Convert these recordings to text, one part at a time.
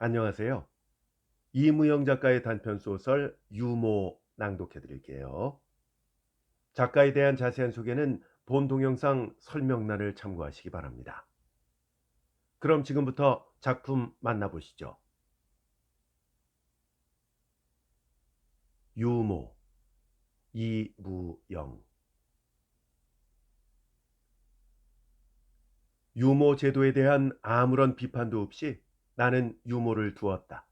안녕하세요. 이무영 작가의 단편 소설 유모 낭독해 드릴게요. 작가에 대한 자세한 소개는 본 동영상 설명란을 참고하시기 바랍니다. 그럼 지금부터 작품 만나보시죠. 유모, 이무영. 유모 제도에 대한 아무런 비판도 없이 나는 유모를 두었다.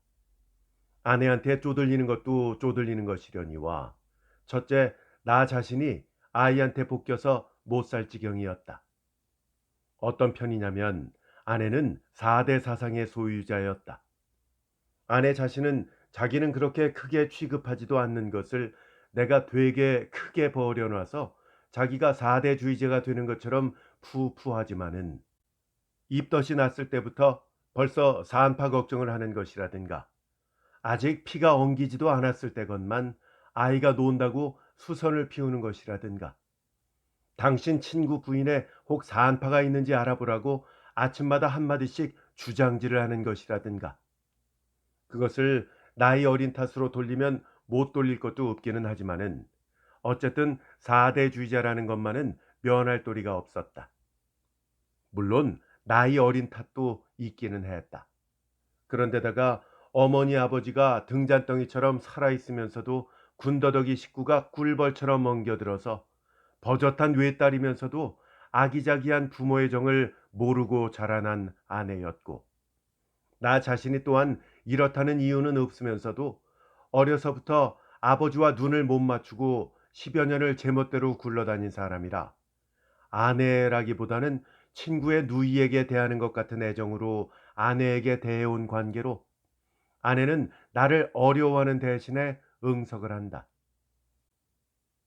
아내한테 쪼들리는 것도 쪼들리는 것이려니와 첫째, 나 자신이 아이한테 볶여서 못 살 지경이었다. 어떤 편이냐면 아내는 4대 사상의 소유자였다. 아내 자신은 자기는 그렇게 크게 취급하지도 않는 것을 내가 되게 크게 버려놔서 자기가 4대주의자가 되는 것처럼 푸푸하지만은 입덧이 났을 때부터 벌써 산파 걱정을 하는 것이라든가 아직 피가 엉기지도 않았을 때건만 아이가 논다고 수선을 피우는 것이라든가 당신 친구 부인의 혹 산파가 있는지 알아보라고 아침마다 한마디씩 주장질을 하는 것이라든가 그것을 나이 어린 탓으로 돌리면 못 돌릴 것도 없기는 하지만은 어쨌든 4대주의자라는 것만은 면할 도리가 없었다. 물론 나이 어린 탓도 있기는 했다. 그런데다가 어머니 아버지가 등잔덩이처럼 살아있으면서도 군더더기 식구가 꿀벌처럼 멍겨들어서 버젓한 외딸이면서도 아기자기한 부모의 정을 모르고 자라난 아내였고 나 자신이 또한 이렇다는 이유는 없으면서도 어려서부터 아버지와 눈을 못 맞추고 10여 년을 제멋대로 굴러다닌 사람이라 아내라기보다는 친구의 누이에게 대하는 것 같은 애정으로 아내에게 대해온 관계로 아내는 나를 어려워하는 대신에 응석을 한다.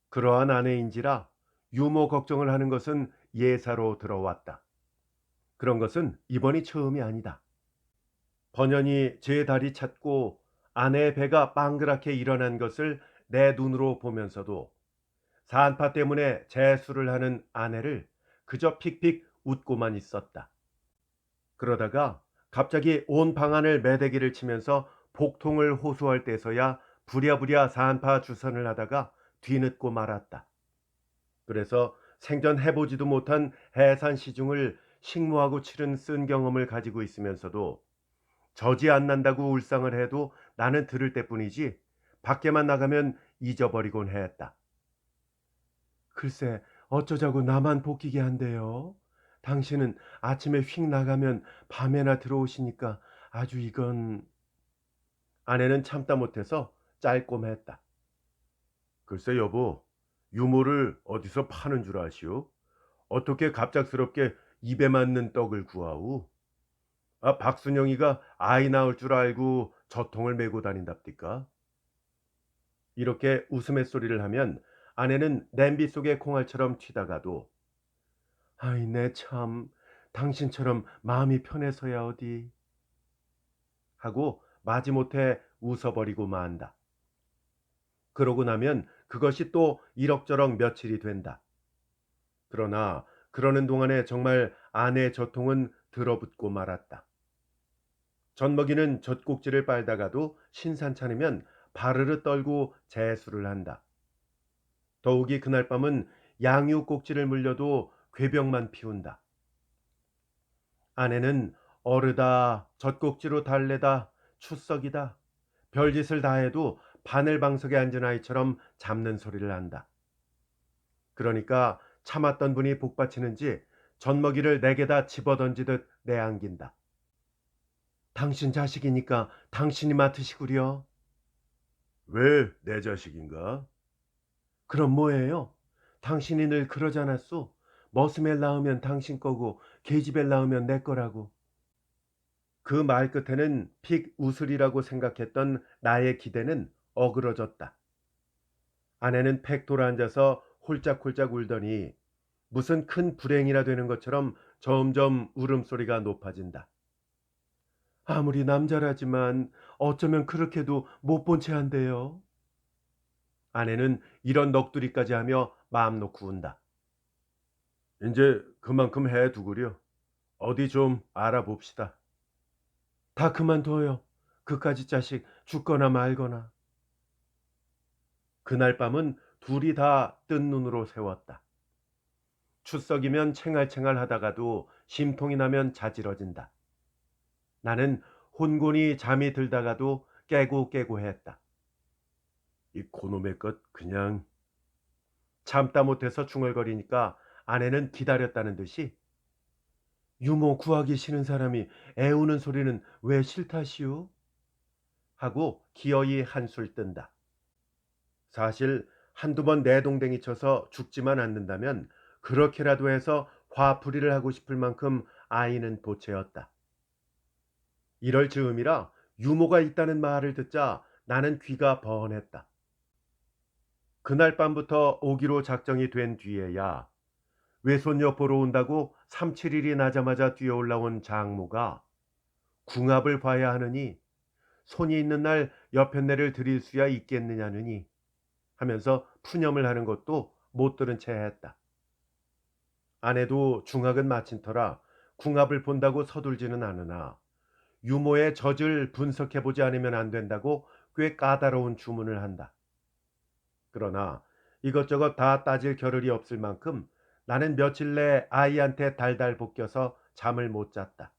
그러한 아내인지라 유모 걱정을 하는 것은 예사로 들어왔다. 그런 것은 이번이 처음이 아니다. 번연히 제 다리 찾고 아내의 배가 빵그랗게 일어난 것을 내 눈으로 보면서도 산파 때문에 재수를 하는 아내를 그저 픽픽 웃고만 있었다. 그러다가 갑자기 온 방안을 매대기를 치면서 복통을 호소할 때서야 부랴부랴 산파 주선을 하다가 뒤늦고 말았다. 그래서 생전 해보지도 못한 해산 시중을 식모하고 치른 쓴 경험을 가지고 있으면서도 저지 안 난다고 울상을 해도 나는 들을 때뿐이지 밖에만 나가면 잊어버리곤 했다. 글쎄 어쩌자고 나만 복귀게 한대요. 당신은 아침에 휙 나가면 밤에나 들어오시니까 아주 이건. 아내는 참다 못해서 짤꼼했다. 글쎄 여보, 유모를 어디서 파는 줄 아시오? 어떻게 갑작스럽게 입에 맞는 떡을 구하오? 아, 박순영이가 아이 낳을 줄 알고 저통을 메고 다닌답디까? 이렇게 웃음의 소리를 하면 아내는 냄비 속의 콩알처럼 튀다가도 아이 내 참 당신처럼 마음이 편해서야 어디 하고 마지못해 웃어버리고 만다. 그러고 나면 그것이 또 이럭저럭 며칠이 된다. 그러나 그러는 동안에 정말 아내의 저통은 들어붙고 말았다. 젖먹이는 젖꼭지를 빨다가도 신산찮으면 바르르 떨고 재수를 한다. 더욱이 그날 밤은 양유 꼭지를 물려도 괴병만 피운다. 아내는 어르다 젖꼭지로 달래다 추석이다 별짓을 다 해도 바늘방석에 앉은 아이처럼 잡는 소리를 한다. 그러니까 참았던 분이 복받치는지 젖먹이를 내게다 집어던지듯 내안긴다. 당신 자식이니까 당신이 맡으시구려. 왜 내 자식인가? 그럼 뭐예요? 당신이 늘 그러지 않았소? 머스멜 낳으면 당신 거고 계집애 낳으면 내 거라고. 그 말 끝에는 픽 웃으리라고 생각했던 나의 기대는 어그러졌다. 아내는 팩 돌아앉아서 홀짝홀짝 울더니 무슨 큰 불행이라 되는 것처럼 점점 울음소리가 높아진다. 아무리 남자라지만 어쩌면 그렇게도 못 본 채 한대요. 아내는 이런 넋두리까지 하며 마음 놓고 운다. 이제 그만큼 해두구려. 어디 좀 알아봅시다. 다 그만둬요. 그까짓 자식 죽거나 말거나. 그날 밤은 둘이 다 뜬 눈으로 새웠다. 추석이면 챙알챙알 하다가도 심통이 나면 자지러진다. 나는 혼곤히 잠이 들다가도 깨고 깨고 했다. 이 고놈의 것 그냥. 참다 못해서 중얼거리니까 아내는 기다렸다는 듯이 유모 구하기 싫은 사람이 애우는 소리는 왜 싫다시오? 하고 기어이 한술 뜬다. 사실 한두 번 내동댕이 쳐서 죽지만 않는다면 그렇게라도 해서 화풀이를 하고 싶을 만큼 아이는 보채였다. 이럴 즈음이라 유모가 있다는 말을 듣자 나는 귀가 번했다. 그날 밤부터 오기로 작정이 된 뒤에야 외손녀 보러 온다고 3, 7일이 나자마자 뛰어 올라온 장모가 궁합을 봐야 하느니 손이 있는 날 여편네를 드릴 수야 있겠느냐느니 하면서 푸념을 하는 것도 못 들은 채 했다. 아내도 중학은 마친 터라 궁합을 본다고 서둘지는 않으나 유모의 젖을 분석해보지 않으면 안 된다고 꽤 까다로운 주문을 한다. 그러나 이것저것 다 따질 겨를이 없을 만큼 나는 며칠 내 아이한테 달달 볶여서 잠을 못 잤다.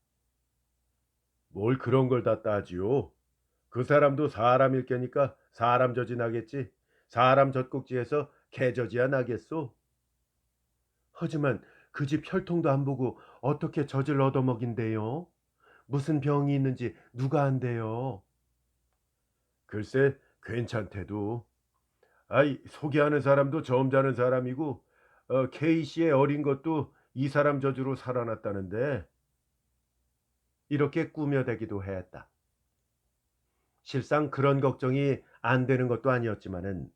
뭘 그런 걸 다 따지요? 그 사람도 사람일 게니까 사람 젖이 나겠지. 사람 젖꼭지에서 개젖이야 나겠소. 하지만 그 집 혈통도 안 보고 어떻게 젖을 얻어먹인대요? 무슨 병이 있는지 누가 안대요? 글쎄 괜찮대도. 아이 소개하는 사람도 점잖은 사람이고 K씨의 어린 것도 이 사람 저주로 살아났다는데 이렇게 꾸며대기도 했다. 실상 그런 걱정이 안 되는 것도 아니었지만은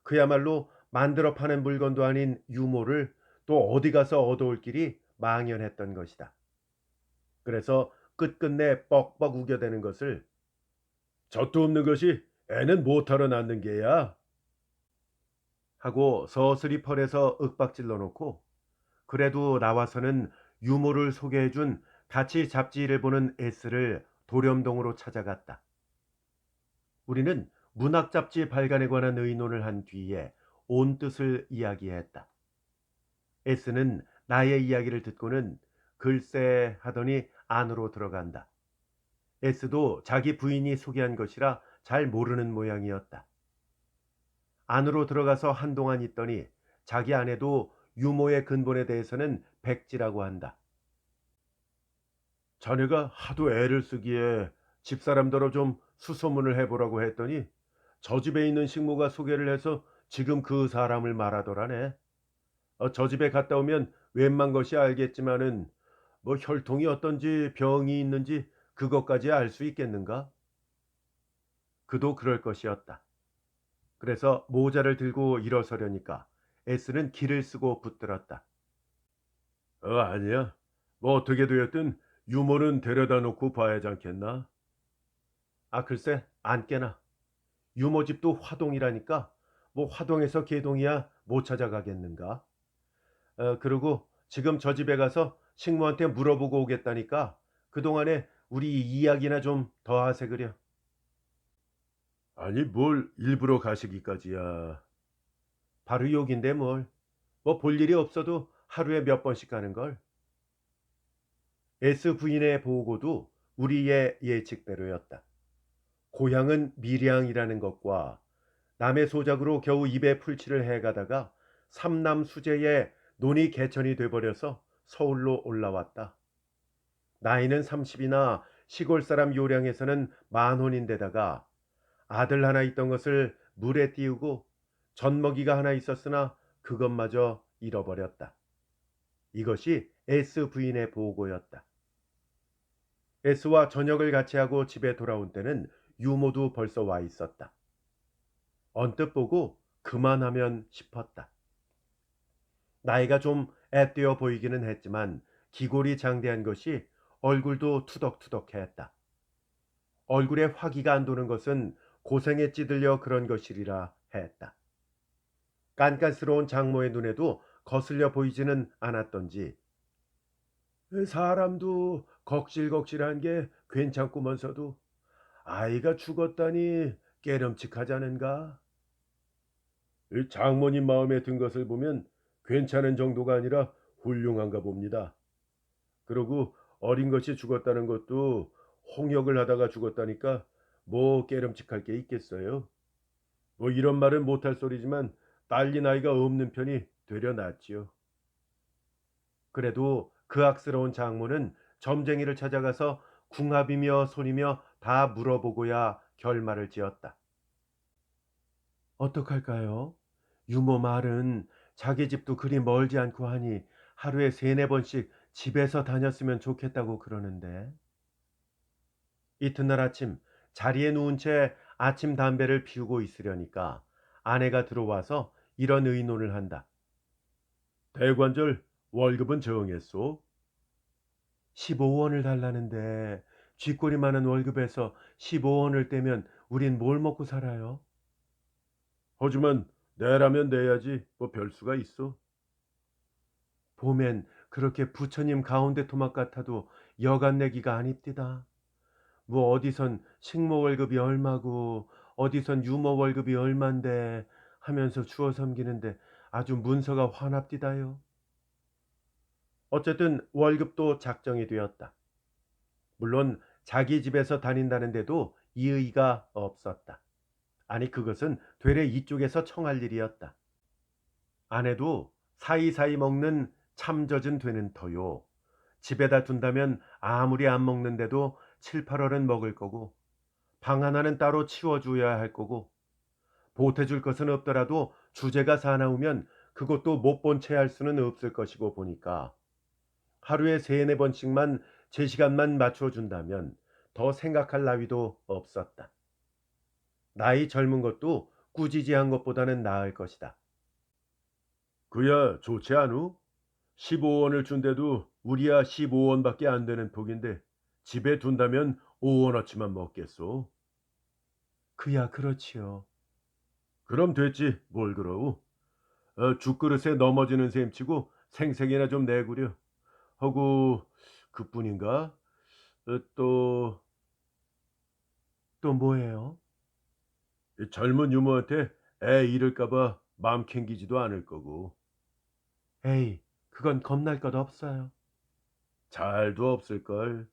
그야말로 만들어 파는 물건도 아닌 유모를 또 어디 가서 얻어올 길이 망연했던 것이다. 그래서 끝끝내 뻑뻑 우겨대는 것을 젖도 없는 것이 애는 못하러 낳는 게야 하고 서슬이 펄에서 윽박질러 놓고 그래도 나와서는 유모를 소개해준 같이 잡지를 보는 S를 도렴동으로 찾아갔다. 우리는 문학 잡지 발간에 관한 의논을 한 뒤에 온 뜻을 이야기했다. S는 나의 이야기를 듣고는 글쎄 하더니 안으로 들어간다. S도 자기 부인이 소개한 것이라 잘 모르는 모양이었다. 안으로 들어가서 한동안 있더니 자기 아내도 유모의 근본에 대해서는 백지라고 한다. 자네가 하도 애를 쓰기에 집사람더러 좀 수소문을 해보라고 했더니 저 집에 있는 식모가 소개를 해서 지금 그 사람을 말하더라네. 저 집에 갔다 오면 웬만 것이 알겠지만은 뭐 혈통이 어떤지 병이 있는지 그것까지 알 수 있겠는가? 그도 그럴 것이었다. 그래서 모자를 들고 일어서려니까 S는 기를 쓰고 붙들었다. 아니야. 뭐 어떻게 되었든 유모는 데려다 놓고 봐야지 않겠나? 글쎄 안 깨나. 유모 집도 화동이라니까 뭐 화동에서 개동이야 못 찾아가겠는가? 그리고 지금 저 집에 가서 식모한테 물어보고 오겠다니까 그동안에 우리 이야기나 좀 더 하세 그려. 아니 뭘 일부러 가시기까지야. 바로 욕인데 뭘. 뭐 볼 일이 없어도 하루에 몇 번씩 가는걸. S 부인의 보고도 우리의 예측대로였다. 고향은 밀양이라는 것과 남의 소작으로 겨우 입에 풀칠을 해가다가 삼남 수제에 논이 개천이 돼버려서 서울로 올라왔다. 나이는 30이나 시골 사람 요량에서는 만혼인데다가 아들 하나 있던 것을 물에 띄우고 젖먹이가 하나 있었으나 그것마저 잃어버렸다. 이것이 S 부인의 보고였다. S와 저녁을 같이 하고 집에 돌아온 때는 유모도 벌써 와 있었다. 언뜻 보고 그만하면 싶었다. 나이가 좀 앳되어 보이기는 했지만 기골이 장대한 것이 얼굴도 투덕투덕했다. 얼굴에 화기가 안 도는 것은 고생에 찌들려 그런 것이리라 했다. 깐깐스러운 장모의 눈에도 거슬려 보이지는 않았던지 사람도 걱실걱실한 게 괜찮구먼서도 아이가 죽었다니 깨름칙하자는가? 이 장모님 마음에 든 것을 보면 괜찮은 정도가 아니라 훌륭한가 봅니다. 그러고 어린 것이 죽었다는 것도 홍역을 하다가 죽었다니까 뭐 깨름칙할 게 있겠어요. 뭐 이런 말은 못할 소리지만 딸린 아이가 없는 편이 되려 낫지요. 그래도 그 악스러운 장모는 점쟁이를 찾아가서 궁합이며 손이며 다 물어보고야 결말을 지었다. 어떡할까요? 유모 말은 자기 집도 그리 멀지 않고 하니 하루에 세네 번씩 집에서 다녔으면 좋겠다고 그러는데. 이튿날 아침 자리에 누운 채 아침 담배를 피우고 있으려니까 아내가 들어와서 이런 의논을 한다. 대관절 월급은 정했소? 15원을 달라는데 쥐꼬리 많은 월급에서 15원을 떼면 우린 뭘 먹고 살아요? 하지만 내라면 내야지 뭐 별수가 있어. 봄엔 그렇게 부처님 가운데 토막 같아도 여간 내기가 아닙디다. 뭐 어디선 식모 월급이 얼마고 어디선 유모 월급이 얼만데 하면서 주워 섬기는데 아주 문서가 화납디다요. 어쨌든 월급도 작정이 되었다. 물론 자기 집에서 다닌다는데도 이의가 없었다. 아니 그것은 되레 이쪽에서 청할 일이었다. 아내도 사이사이 먹는 참젖은 되는 터요. 집에다 둔다면 아무리 안 먹는데도 7, 8월은 먹을 거고 방 하나는 따로 치워줘야 할 거고 보태줄 것은 없더라도 주제가 사나우면 그것도 못 본 채 할 수는 없을 것이고 보니까 하루에 세네 번씩만 제 시간만 맞춰준다면 더 생각할 나위도 없었다. 나이 젊은 것도 꾸지지한 것보다는 나을 것이다. 그야 좋지 않우? 15원을 준대도 우리야 15원밖에 안 되는 폭인데 집에 둔다면 5원어치만 먹겠소. 그야 그렇지요. 그럼 됐지 뭘 그러우. 죽그릇에 넘어지는 셈치고 생색이나 좀 내구려. 하고 그뿐인가? 또 뭐예요? 이 젊은 유모한테 애 잃을까 봐 마음 캥기지도 않을 거고. 에이, 그건 겁날 것 없어요. 잘도 없을걸.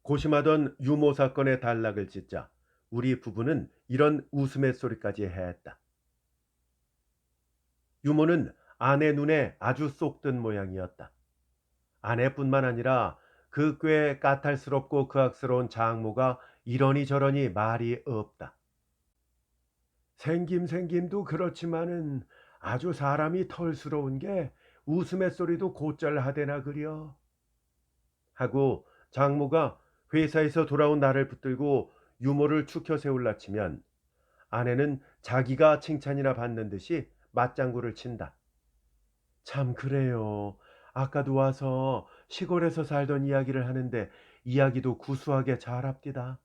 고심하던 유모 사건의 단락을 짓자 우리 부부는 이런 웃음의 소리까지 했다. 유모는 아내 눈에 아주 쏙 든 모양이었다. 아내뿐만 아니라 그 꽤 까탈스럽고 그악스러운 장모가 이러니 저러니 말이 없다. 생김도 그렇지만은 아주 사람이 털스러운 게 웃음의 소리도 곧잘 하대나 그려. 하고 장모가 회사에서 돌아온 나를 붙들고 유모를 추켜 세울라 치면 아내는 자기가 칭찬이나 받는 듯이 맞장구를 친다. 참 그래요. 아까도 와서 시골에서 살던 이야기를 하는데 이야기도 구수하게 잘합디다.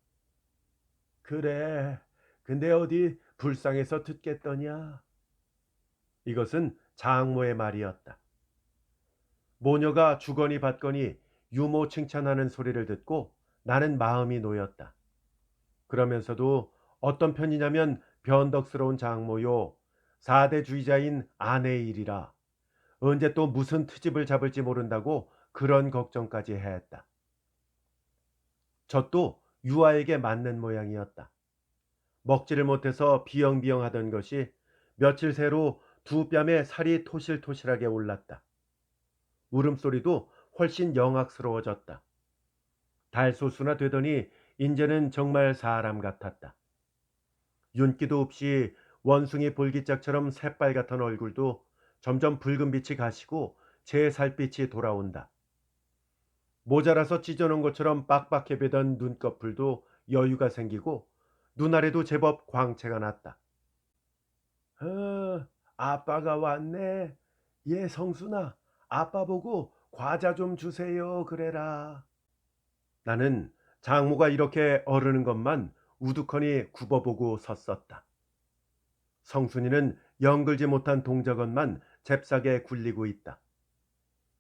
그래. 근데 어디 불쌍해서 듣겠더냐? 이것은 장모의 말이었다. 모녀가 주거니 받거니 유모 칭찬하는 소리를 듣고 나는 마음이 놓였다. 그러면서도 어떤 편이냐면 변덕스러운 장모요. 사대주의자인 아내의 일이라 언제 또 무슨 트집을 잡을지 모른다고 그런 걱정까지 했다. 젖도 유아에게 맞는 모양이었다. 먹지를 못해서 비영비영하던 것이 며칠 새로 두 뺨에 살이 토실토실하게 올랐다. 울음소리도 훨씬 영악스러워졌다. 달소수나 되더니 인제는 정말 사람 같았다. 윤기도 없이 원숭이 볼기짝처럼 새빨갛던 얼굴도 점점 붉은 빛이 가시고 제 살빛이 돌아온다. 모자라서 찢어놓은 것처럼 빡빡해 배던 눈꺼풀도 여유가 생기고 눈알에도 제법 광채가 났다. 아빠가 왔네. 예, 성순아, 아빠 보고 과자 좀 주세요 그래라. 나는 장모가 이렇게 어르는 것만 우두커니 굽어보고 섰었다. 성순이는 영글지 못한 동작원만 잽싸게 굴리고 있다.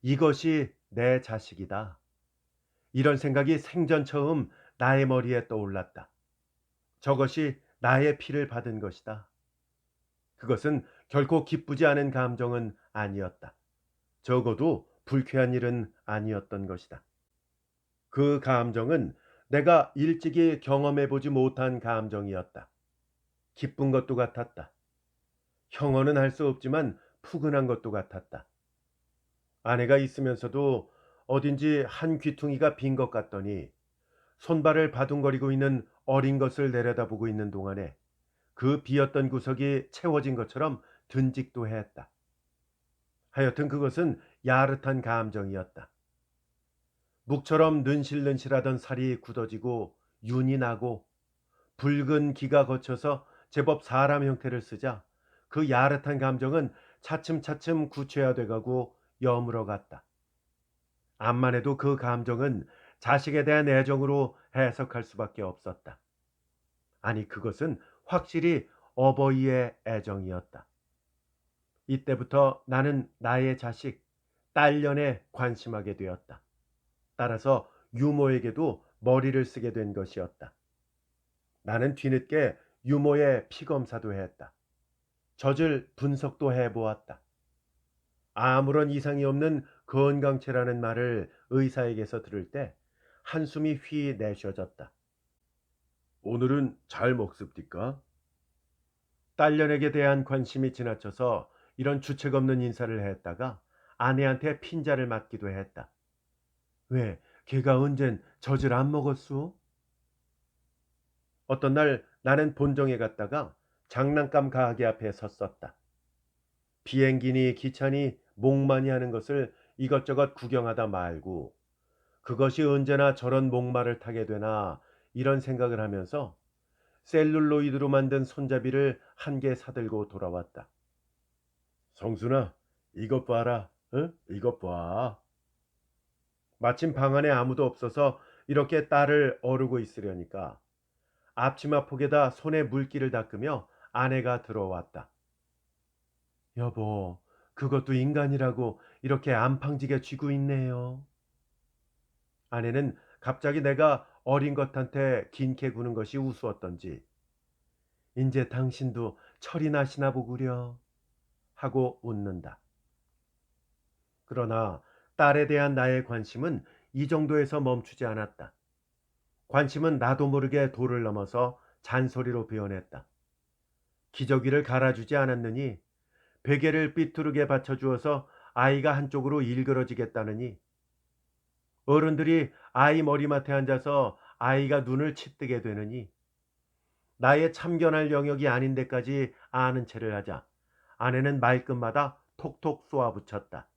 이것이 내 자식이다. 이런 생각이 생전 처음 나의 머리에 떠올랐다. 저것이 나의 피를 받은 것이다. 그것은 결코 기쁘지 않은 감정은 아니었다. 적어도 불쾌한 일은 아니었던 것이다. 그 감정은 내가 일찍이 경험해보지 못한 감정이었다. 기쁜 것도 같았다. 형언은 할 수 없지만 푸근한 것도 같았다. 아내가 있으면서도 어딘지 한 귀퉁이가 빈 것 같더니 손발을 바둥거리고 있는 어린 것을 내려다보고 있는 동안에 그 비었던 구석이 채워진 것처럼 든직도 했다. 하여튼 그것은 야릇한 감정이었다. 묵처럼 는실는실하던 살이 굳어지고 윤이 나고 붉은 기가 거쳐서 제법 사람 형태를 쓰자 그 야릇한 감정은 차츰차츰 구체화돼 가고 여물어 갔다. 암만 해도 그 감정은 자식에 대한 애정으로 해석할 수밖에 없었다. 아니, 그것은 확실히 어버이의 애정이었다. 이때부터 나는 나의 자식, 딸년에 관심하게 되었다. 따라서 유모에게도 머리를 쓰게 된 것이었다. 나는 뒤늦게 유모의 피검사도 했다. 젖을 분석도 해보았다. 아무런 이상이 없는 건강체라는 말을 의사에게서 들을 때 한숨이 휘 내쉬어졌다. 오늘은 잘 먹습니까? 딸년에게 대한 관심이 지나쳐서 이런 주책 없는 인사를 했다가 아내한테 핀자를 맞기도 했다. 왜, 걔가 언젠 젖을 안 먹었소? 어떤 날 나는 본정에 갔다가 장난감 가게 앞에 섰었다. 비행기니 기차니 목마니 하는 것을 이것저것 구경하다 말고 그것이 언제나 저런 목마를 타게 되나 이런 생각을 하면서 셀룰로이드로 만든 손잡이를 한 개 사들고 돌아왔다. 성순아, 이것 봐라. 응? 이것 봐. 마침 방 안에 아무도 없어서 이렇게 딸을 어르고 있으려니까 앞치마 폭에다 손에 물기를 닦으며 아내가 들어왔다. 여보, 그것도 인간이라고 이렇게 안팡지게 쥐고 있네요. 아내는 갑자기 내가 어린 것한테 긴캐 구는 것이 우스웠던지 인제 당신도 철이 나시나 보구려 하고 웃는다. 그러나 딸에 대한 나의 관심은 이 정도에서 멈추지 않았다. 관심은 나도 모르게 도를 넘어서 잔소리로 변했다. 기저귀를 갈아주지 않았느니, 베개를 삐뚤게 받쳐주어서 아이가 한쪽으로 일그러지겠다느니, 어른들이 아이 머리맡에 앉아서 아이가 눈을 치뜨게 되느니, 나의 참견할 영역이 아닌 데까지 아는 체를 하자 아내는 말끝마다 톡톡 쏘아붙였다.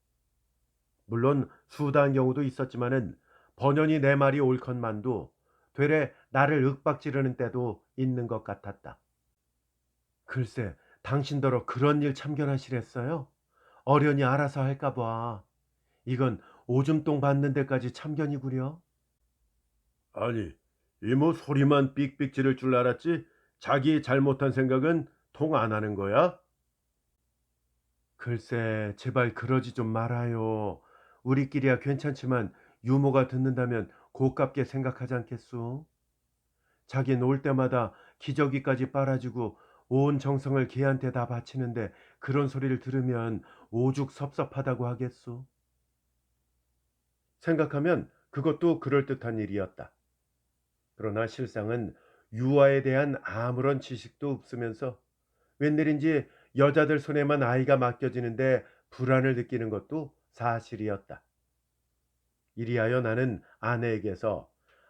물론 수다한 경우도 있었지만은 번연히 내 말이 옳건만도 되레 나를 윽박지르는 때도 있는 것 같았다. 글쎄, 당신더러 그런 일 참견하시랬어요? 어련히 알아서 할까 봐. 이건 오줌똥 받는 데까지 참견이구려. 아니, 이모 소리만 삑삑 지를 줄 알았지 자기 잘못한 생각은 통 안 하는 거야? 글쎄, 제발 그러지 좀 말아요. 우리끼리야 괜찮지만 유모가 듣는다면 고깝게 생각하지 않겠소? 자기 놀 때마다 기저귀까지 빨아주고 온 정성을 걔한테 다 바치는데 그런 소리를 들으면 오죽 섭섭하다고 하겠소? 생각하면 그것도 그럴듯한 일이었다. 그러나 실상은 유아에 대한 아무런 지식도 없으면서 웬일인지 여자들 손에만 아이가 맡겨지는데 불안을 느끼는 것도 사실이었다. 이리하여 나는 아내에게서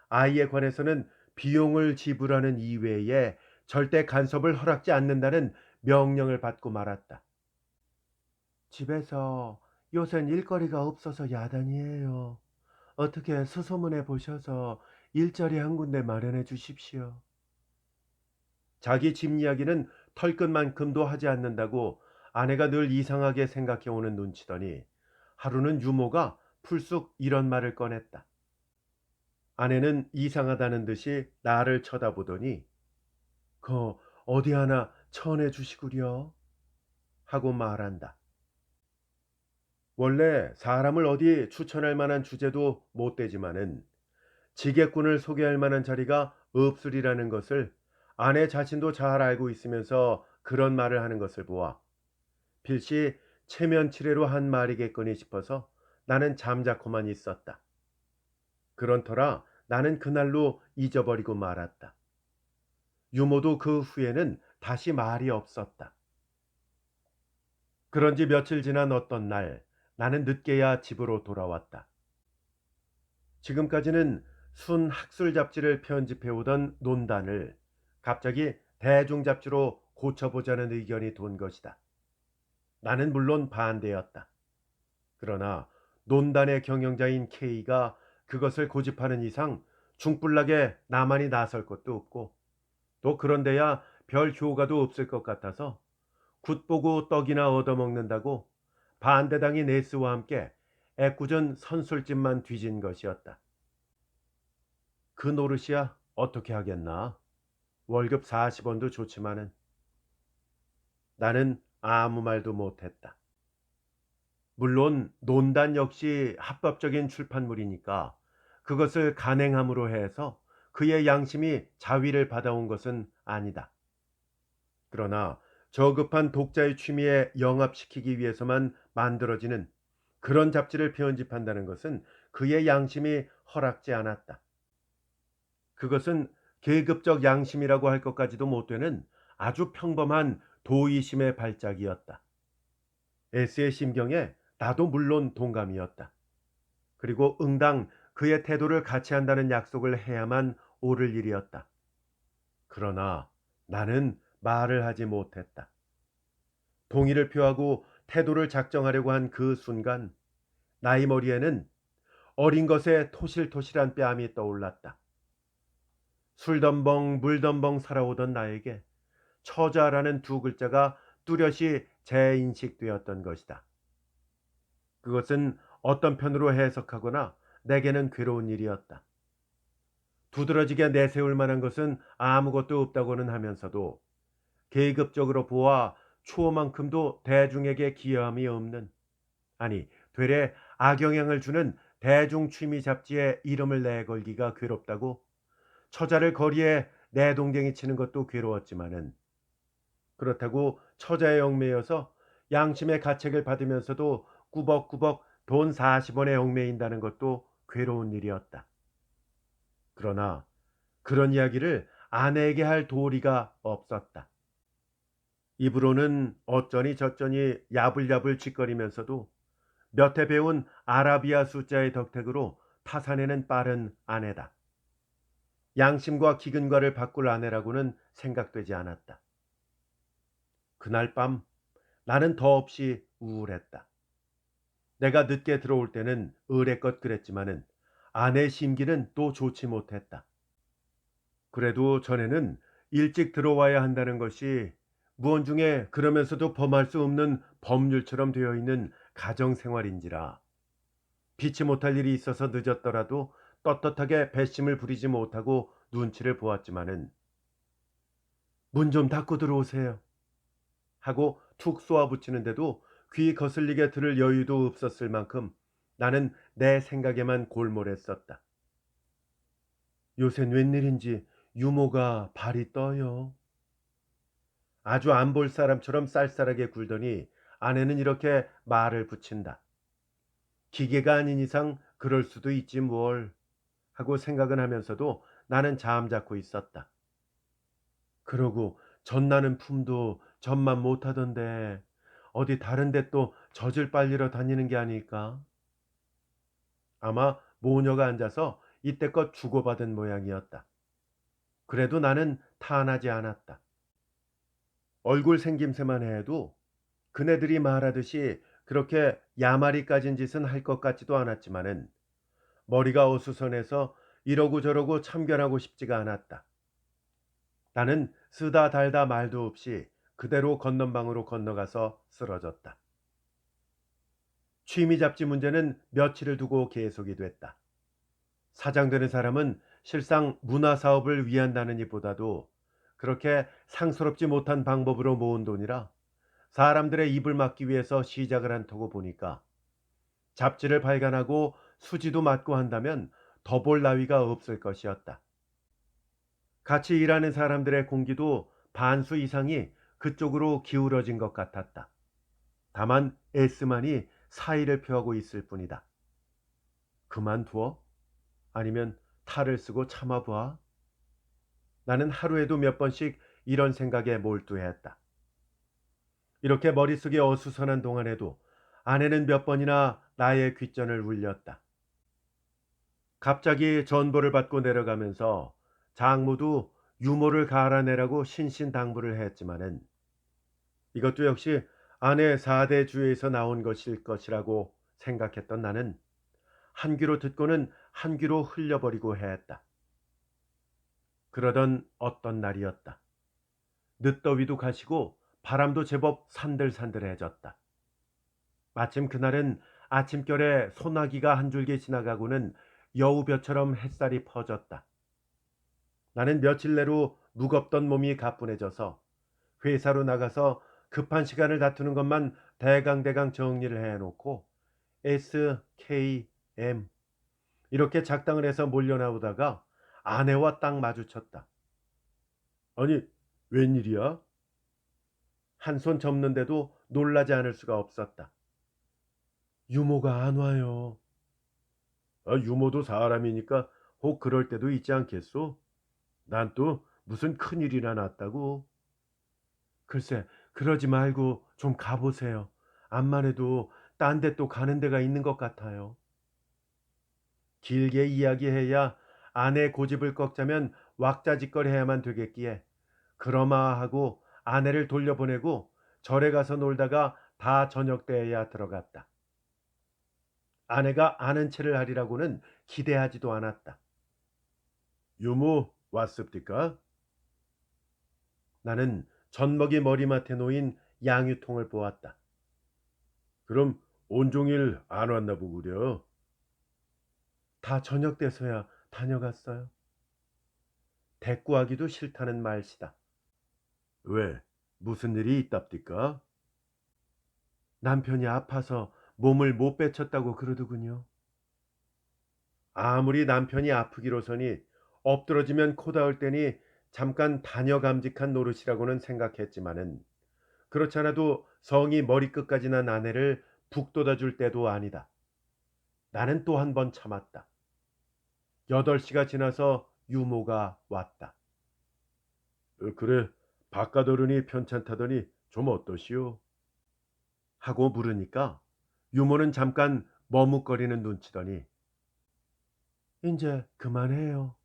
아이에 관해서는 비용을 지불하는 이외에 절대 간섭을 허락지 않는다는 명령을 받고 말았다. 집에서 요샌 일거리가 없어서 야단이에요. 어떻게 수소문해 보셔서 일자리 한 군데 마련해 주십시오. 자기 집 이야기는 털끝만큼도 하지 않는다고 아내가 늘 이상하게 생각해 오는 눈치더니 하루는 유모가 풀쑥 이런 말을 꺼냈다. 아내는 이상하다는 듯이 나를 쳐다보더니 거 어디 하나 천해 주시구려 하고 말한다. 원래 사람을 어디 추천할 만한 주제도 못 되지만은 지게꾼을 소개할 만한 자리가 없으리라는 것을 아내 자신도 잘 알고 있으면서 그런 말을 하는 것을 보아 필시 체면치레로 한 말이겠거니 싶어서 나는 잠자코만 있었다. 그런 터라 나는 그날로 잊어버리고 말았다. 유모도 그 후에는 다시 말이 없었다. 그런지 며칠 지난 어떤 날 나는 늦게야 집으로 돌아왔다. 지금까지는 순 학술 잡지를 편집해 오던 논단을 갑자기 대중 잡지로 고쳐보자는 의견이 돈 것이다. 나는 물론 반대였다. 그러나 논단의 경영자인 K가 그것을 고집하는 이상 중불나게 나만이 나설 것도 없고 또 그런데야 별 효과도 없을 것 같아서 굿보고 떡이나 얻어먹는다고 반대당이 네스와 함께 애꿎은 선술집만 뒤진 것이었다. 그 노릇이야 어떻게 하겠나. 월급 40원도 좋지만은. 나는 아무 말도 못했다. 물론 논단 역시 합법적인 출판물이니까 그것을 간행함으로 해서 그의 양심이 자위를 받아온 것은 아니다. 그러나 저급한 독자의 취미에 영합시키기 위해서만 만들어지는 그런 잡지를 편집한다는 것은 그의 양심이 허락지 않았다. 그것은 계급적 양심이라고 할 것까지도 못 되는 아주 평범한 도의심의 발작이었다. S의 심경에 나도 물론 동감이었다. 그리고 응당 그의 태도를 같이 한다는 약속을 해야만 옳을 일이었다. 그러나 나는 말을 하지 못했다. 동의를 표하고 태도를 작정하려고 한 그 순간 나의 머리에는 어린 것의 토실토실한 뺨이 떠올랐다. 술덤벙 물덤벙 살아오던 나에게 처자라는 두 글자가 뚜렷이 재인식되었던 것이다. 그것은 어떤 편으로 해석하거나 내게는 괴로운 일이었다. 두드러지게 내세울 만한 것은 아무것도 없다고는 하면서도 계급적으로 보아 추호만큼도 대중에게 기여함이 없는, 아니 되레 악영향을 주는 대중 취미 잡지에 이름을 내걸기가 괴롭다고 처자를 거리에 내동댕이 치는 것도 괴로웠지만은 그렇다고 처자의 얽매여서 양심의 가책을 받으면서도 꾸벅꾸벅 돈 40원에 얽매인다는 것도 괴로운 일이었다. 그러나 그런 이야기를 아내에게 할 도리가 없었다. 입으로는 어쩌니 저쩌니 야불야불 짓거리면서도 몇 해 배운 아라비아 숫자의 덕택으로 타산에는 빠른 아내다. 양심과 기근과를 바꿀 아내라고는 생각되지 않았다. 그날 밤 나는 더없이 우울했다. 내가 늦게 들어올 때는 의례껏 그랬지만은 아내 심기는 또 좋지 못했다. 그래도 전에는 일찍 들어와야 한다는 것이 무언중에 그러면서도 범할 수 없는 법률처럼 되어 있는 가정생활인지라 피치 못할 일이 있어서 늦었더라도 떳떳하게 배심을 부리지 못하고 눈치를 보았지만은 문 좀 닫고 들어오세요 하고 툭 쏘아붙이는데도 귀 거슬리게 들을 여유도 없었을 만큼 나는 내 생각에만 골몰했었다. 요샌 웬일인지 유모가 발이 떠요. 아주 안 볼 사람처럼 쌀쌀하게 굴더니 아내는 이렇게 말을 붙인다. 기계가 아닌 이상 그럴 수도 있지 뭘 하고 생각은 하면서도 나는 잠자코 있었다. 그러고 젖나는 품도 젖만 못하던데 어디 다른 데 또 젖을 빨리러 다니는 게 아닐까? 아마 모녀가 앉아서 이때껏 주고받은 모양이었다. 그래도 나는 탄하지 않았다. 얼굴 생김새만 해도 그네들이 말하듯이 그렇게 야마리 까진 짓은 할 것 같지도 않았지만은 머리가 어수선해서 이러고 저러고 참견하고 싶지가 않았다. 나는 쓰다 달다 말도 없이 그대로 건넌방으로 건너가서 쓰러졌다. 취미 잡지 문제는 며칠을 두고 계속이 됐다. 사장되는 사람은 실상 문화사업을 위한다느니 보다도 그렇게 상스럽지 못한 방법으로 모은 돈이라 사람들의 입을 막기 위해서 시작을 한 터고 보니까 잡지를 발간하고 수지도 맡고 한다면 더 볼 나위가 없을 것이었다. 같이 일하는 사람들의 공기도 반수 이상이 그쪽으로 기울어진 것 같았다. 다만 S만이 사의를 표하고 있을 뿐이다. 그만두어? 아니면 탈을 쓰고 참아봐? 나는 하루에도 몇 번씩 이런 생각에 몰두했다. 이렇게 머릿속이 어수선한 동안에도 아내는 몇 번이나 나의 귓전을 울렸다. 갑자기 전보를 받고 내려가면서 장모도 유모를 갈아내라고 신신당부를 했지만은 이것도 역시 아내 4대 주에서 나온 것일 것이라고 생각했던 나는 한 귀로 듣고는 한 귀로 흘려버리고 했다. 그러던 어떤 날이었다. 늦더위도 가시고 바람도 제법 산들산들해졌다. 마침 그날은 아침결에 소나기가 한 줄기 지나가고는 여우벼처럼 햇살이 퍼졌다. 나는 며칠 내로 무겁던 몸이 가뿐해져서 회사로 나가서 급한 시간을 다투는 것만 대강대강 정리를 해놓고 SKM 이렇게 작당을 해서 몰려나오다가 아내와 딱 마주쳤다. 아니, 웬일이야? 한 손 접는데도 놀라지 않을 수가 없었다. 유모가 안 와요. 유모도 사람이니까 혹 그럴 때도 있지 않겠소? 난 또 무슨 큰일이나 났다고. 글쎄, 그러지 말고 좀 가보세요. 암만 해도 딴 데 또 가는 데가 있는 것 같아요. 길게 이야기해야 아내 고집을 꺾자면 왁자지껄 해야만 되겠기에 그러마 하고 아내를 돌려보내고 절에 가서 놀다가 다 저녁 때에야 들어갔다. 아내가 아는 체를 하리라고는 기대하지도 않았다. 유모 왔습니까? 나는 젖먹이 머리맡에 놓인 양유통을 보았다. 그럼 온종일 안 왔나 보구려. 다 저녁 돼서야 다녀갔어요. 대꾸하기도 싫다는 말씨다. 왜? 무슨 일이 있답니까? 남편이 아파서 몸을 못 배쳤다고 그러더군요. 아무리 남편이 아프기로서니 엎드러지면 코 닿을 때니 잠깐 다녀감직한 노릇이라고는 생각했지만은 그렇지 않아도 성이 머리끝까지 난 아내를 북돋아 줄 때도 아니다. 나는 또 한 번 참았다. 8시가 지나서 유모가 왔다. 그래, 바깥어른이 편찮다더니 좀 어떠시오? 하고 물으니까 유모는 잠깐 머뭇거리는 눈치더니 이제 그만해요.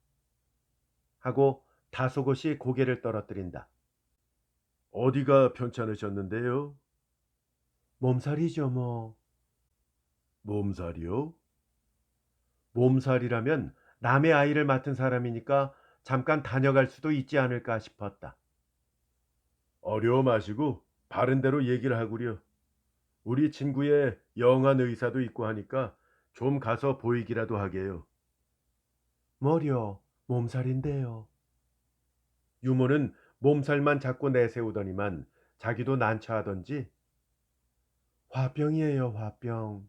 하고 다소곳이 고개를 떨어뜨린다. 어디가 편찮으셨는데요? 몸살이죠 뭐. 몸살이요? 몸살이라면 남의 아이를 맡은 사람이니까 잠깐 다녀갈 수도 있지 않을까 싶었다. 어려워 마시고 바른 대로 얘기를 하구려. 우리 친구의 영안 의사도 있고 하니까 좀 가서 보이기라도 하게요. 뭐려, 몸살인데요. 유모는 몸살만 자꾸 내세우더니만 자기도 난처하던지 화병이에요, 화병.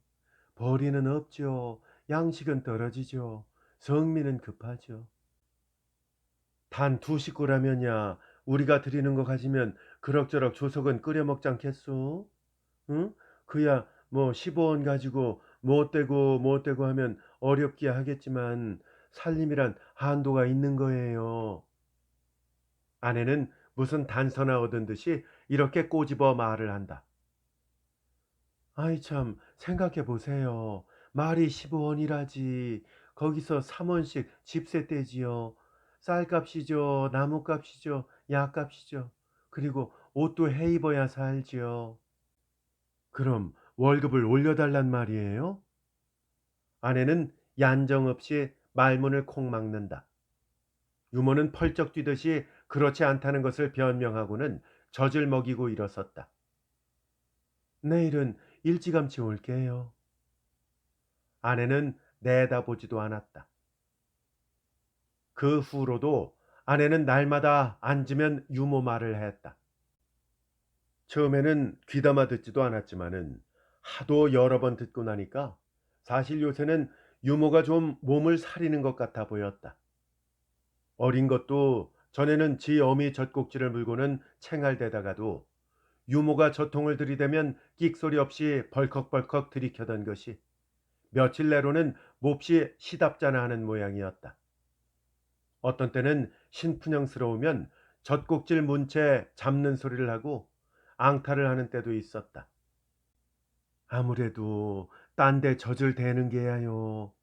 벌이는 없죠. 양식은 떨어지죠. 성미는 급하죠. 단 두 식구라면야 우리가 드리는 거 가지면 그럭저럭 조석은 끓여 먹지 않겠소? 응? 그야 뭐 15원 가지고 못 되고 하면 어렵게 하겠지만 살림이란 한도가 있는 거예요. 아내는 무슨 단서나 얻은 듯이 이렇게 꼬집어 말을 한다. 아이 참 생각해 보세요. 말이 15원이라지. 거기서 3원씩 집세 떼지요. 쌀값이죠. 나무값이죠. 약값이죠. 그리고 옷도 해 입어야 살지요. 그럼 월급을 올려달란 말이에요? 아내는 얀정없이 말문을 콩 막는다. 유모는 펄쩍 뛰듯이 그렇지 않다는 것을 변명하고는 젖을 먹이고 일어섰다. 내일은 일찌감치 올게요. 아내는 내다보지도 않았다. 그 후로도 아내는 날마다 앉으면 유모 말을 했다. 처음에는 귀담아 듣지도 않았지만은 하도 여러 번 듣고 나니까 사실 요새는 유모가 좀 몸을 사리는 것 같아 보였다. 어린 것도 전에는 지 어미 젖꼭지를 물고는 챙알대다가도 유모가 젖통을 들이대면 끽소리 없이 벌컥벌컥 들이켜던 것이 며칠 내로는 몹시 시답잖아 하는 모양이었다. 어떤 때는 신푼형스러우면 젖꼭지를 문 채 잡는 소리를 하고 앙탈을 하는 때도 있었다. 아무래도 딴데 젖을 대는 게야요.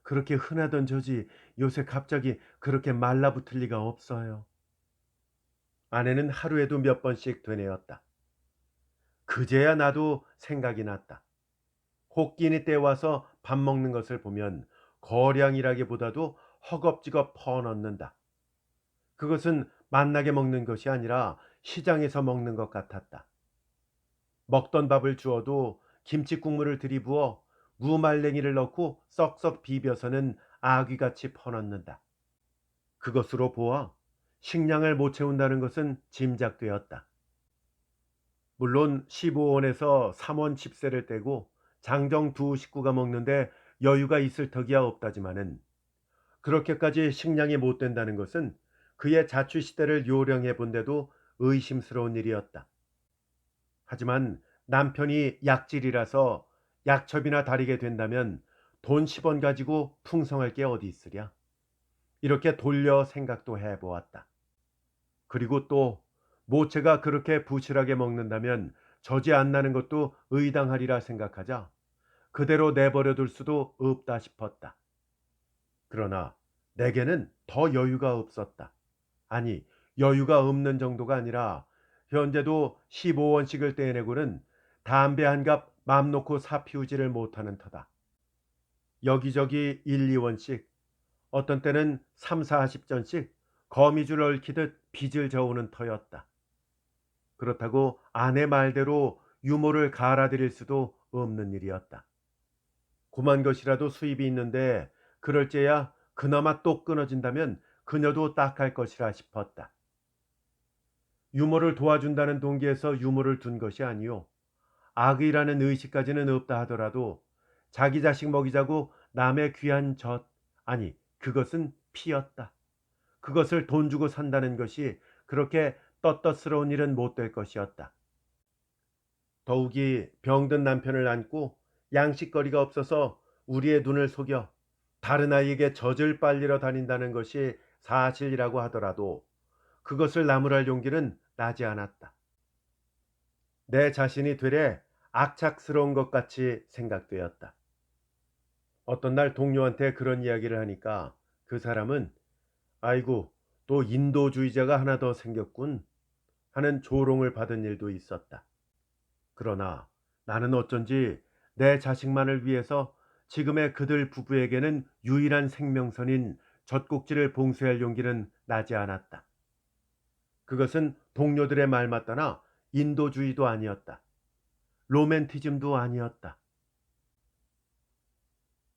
그렇게 흔하던 젖이 요새 갑자기 그렇게 말라붙을 리가 없어요. 아내는 하루에도 몇 번씩 되뇌었다. 그제야 나도 생각이 났다. 호끼니 때 와서 밥 먹는 것을 보면 거량이라기보다도 허겁지겁 퍼넣는다. 그것은 맛나게 먹는 것이 아니라 시장에서 먹는 것 같았다. 먹던 밥을 주어도 김치 국물을 들이부어 무말랭이를 넣고 썩썩 비벼서는 아귀같이 퍼넣는다. 그것으로 보아 식량을 못 채운다는 것은 짐작되었다. 물론 15원에서 3원 칩세를 떼고 장정 두 식구가 먹는데 여유가 있을 터기야 없다지만은 그렇게까지 식량이 못 된다는 것은 그의 자취시대를 요령해 본데도 의심스러운 일이었다. 하지만 남편이 약질이라서 약첩이나 다리게 된다면 돈 10원 가지고 풍성할 게 어디 있으랴. 이렇게 돌려 생각도 해보았다. 그리고 또 모체가 그렇게 부실하게 먹는다면 젖이 안 나는 것도 의당하리라 생각하자 그대로 내버려 둘 수도 없다 싶었다. 그러나 내게는 더 여유가 없었다. 아니, 여유가 없는 정도가 아니라 현재도 15원씩을 떼내고는 담배 한 갑 맘 놓고 사 피우지를 못하는 터다. 여기저기 1, 2원씩, 어떤 때는 3, 40전씩 거미줄 얽히듯 빚을 저우는 터였다. 그렇다고 아내 말대로 유모를 갈아들일 수도 없는 일이었다. 고만 것이라도 수입이 있는데 그럴째야 그나마 또 끊어진다면 그녀도 딱할 것이라 싶었다. 유모를 도와준다는 동기에서 유모를 둔 것이 아니요. 악의라는 의식까지는 없다 하더라도 자기 자식 먹이자고 남의 귀한 젖, 아니 그것은 피였다. 그것을 돈 주고 산다는 것이 그렇게 떳떳스러운 일은 못 될 것이었다. 더욱이 병든 남편을 안고 양식거리가 없어서 우리의 눈을 속여 다른 아이에게 젖을 빨리러 다닌다는 것이 사실이라고 하더라도 그것을 나무랄 용기는 나지 않았다. 내 자신이 되레 악착스러운 것 같이 생각되었다. 어떤 날 동료한테 그런 이야기를 하니까 그 사람은 아이고 또 인도주의자가 하나 더 생겼군 하는 조롱을 받은 일도 있었다. 그러나 나는 어쩐지 내 자식만을 위해서 지금의 그들 부부에게는 유일한 생명선인 젖꼭지를 봉쇄할 용기는 나지 않았다. 그것은 동료들의 말 맞다나 인도주의도 아니었다. 로맨티즘도 아니었다.